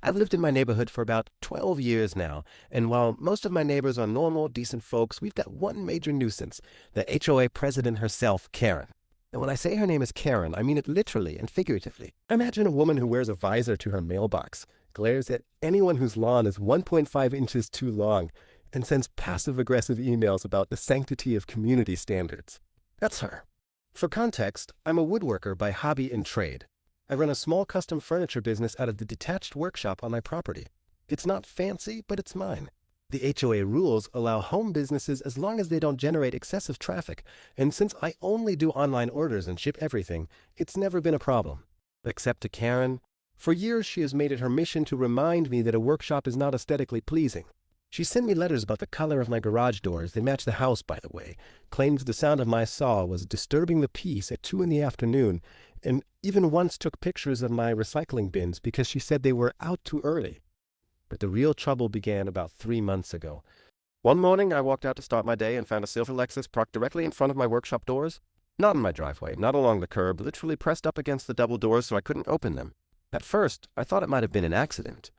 I've lived in my neighborhood for about 12 years now, and while most of my neighbors are normal, decent folks, we've got one major nuisance, the HOA president herself, Karen. And when I say her name is Karen, I mean it literally and figuratively. Imagine a woman who wears a visor to her mailbox, glares at anyone whose lawn is 1.5 inches too long, and sends passive-aggressive emails about the sanctity of community standards. That's her. For context, I'm a woodworker by hobby and trade. I run a small custom furniture business out of the detached workshop on my property. It's not fancy, but it's mine. The HOA rules allow home businesses as long as they don't generate excessive traffic, and since I only do online orders and ship everything, it's never been a problem. Except to Karen. For years, she has made it her mission to remind me that a workshop is not aesthetically pleasing. She sent me letters about the color of my garage doors. They match the house, by the way. Claimed the sound of my saw was disturbing the peace at 2 in the afternoon, and even once took pictures of my recycling bins because she said they were out too early. But the real trouble began about 3 months ago. One morning, I walked out to start my day and found a silver Lexus parked directly in front of my workshop doors. Not in my driveway, not along the curb, literally pressed up against the double doors so I couldn't open them. At first, I thought it might have been an accident.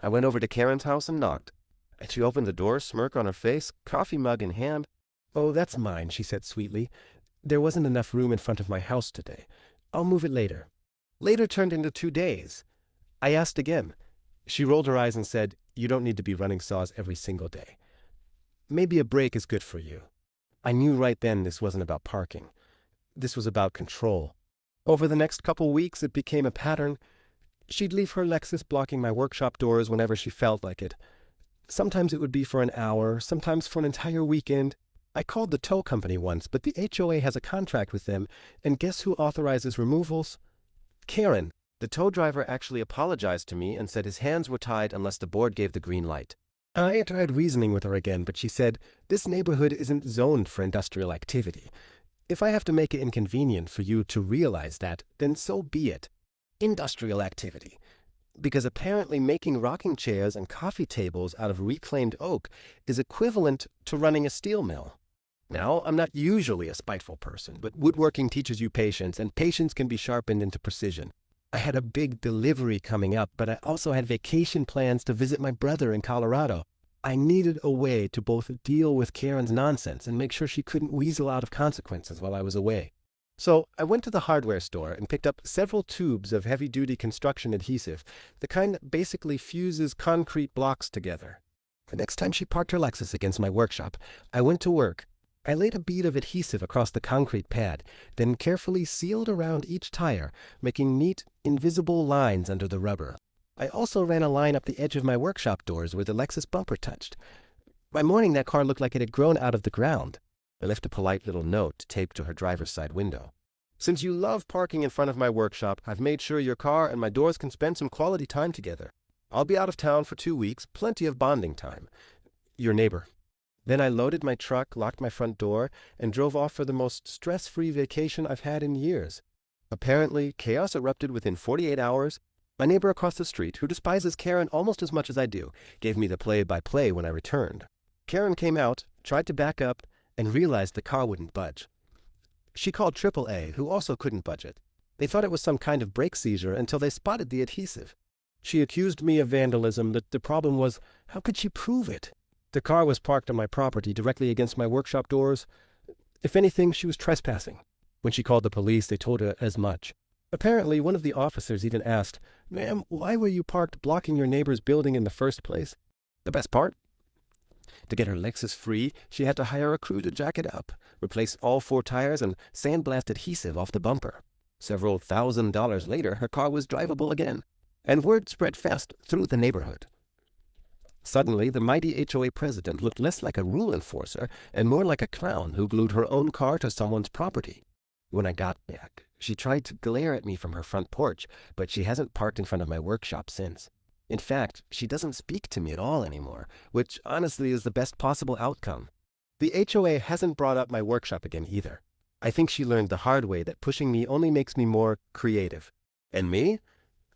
I went over to Karen's house and knocked. And she opened the door, smirk on her face, coffee mug in hand. "Oh, that's mine," she said sweetly. "There wasn't enough room in front of my house today. I'll move it later." Later turned into 2 days. I asked again. She rolled her eyes and said, "You don't need to be running saws every single day. Maybe a break is good for you." I knew right then this wasn't about parking. This was about control. Over the next couple weeks, it became a pattern. She'd leave her Lexus blocking my workshop doors whenever she felt like it. Sometimes it would be for an hour, sometimes for an entire weekend. I called the tow company once, but the HOA has a contract with them, and guess who authorizes removals? Karen. The tow driver actually apologized to me and said his hands were tied unless the board gave the green light. I tried reasoning with her again, but she said, "This neighborhood isn't zoned for industrial activity. If I have to make it inconvenient for you to realize that, then so be it. Industrial activity. Because apparently making rocking chairs and coffee tables out of reclaimed oak is equivalent to running a steel mill." Now, I'm not usually a spiteful person, but woodworking teaches you patience, and patience can be sharpened into precision. I had a big delivery coming up, but I also had vacation plans to visit my brother in Colorado. I needed a way to both deal with Karen's nonsense and make sure she couldn't weasel out of consequences while I was away. So I went to the hardware store and picked up several tubes of heavy-duty construction adhesive, the kind that basically fuses concrete blocks together. The next time she parked her Lexus against my workshop, I went to work. I laid a bead of adhesive across the concrete pad, then carefully sealed around each tire, making neat, invisible lines under the rubber. I also ran a line up the edge of my workshop doors where the Lexus bumper touched. By morning, that car looked like it had grown out of the ground. I left a polite little note taped to her driver's side window. "Since you love parking in front of my workshop, I've made sure your car and my doors can spend some quality time together. I'll be out of town for 2 weeks, plenty of bonding time. Your neighbor." Then I loaded my truck, locked my front door, and drove off for the most stress-free vacation I've had in years. Apparently, chaos erupted within 48 hours. My neighbor across the street, who despises Karen almost as much as I do, gave me the play-by-play when I returned. Karen came out, tried to back up, and realized the car wouldn't budge. She called AAA, who also couldn't budge it. They thought it was some kind of brake seizure until they spotted the adhesive. She accused me of vandalism, but the problem was, how could she prove it? The car was parked on my property directly against my workshop doors. If anything, she was trespassing. When she called the police, they told her as much. Apparently, one of the officers even asked, "Ma'am, why were you parked blocking your neighbor's building in the first place?" The best part? To get her Lexus free, she had to hire a crew to jack it up, replace all 4 tires, and sandblast adhesive off the bumper. Several $1,000s later, her car was drivable again, and word spread fast through the neighborhood. Suddenly, the mighty HOA president looked less like a rule enforcer and more like a clown who glued her own car to someone's property. When I got back, she tried to glare at me from her front porch, but she hasn't parked in front of my workshop since. In fact, she doesn't speak to me at all anymore, which honestly is the best possible outcome. The HOA hasn't brought up my workshop again either. I think she learned the hard way that pushing me only makes me more creative. And me?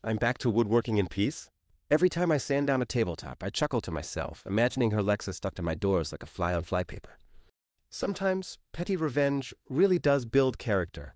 I'm back to woodworking in peace. Every time I sand down a tabletop, I chuckle to myself, imagining her Lexus stuck to my doors like a fly on flypaper. Sometimes petty revenge really does build character.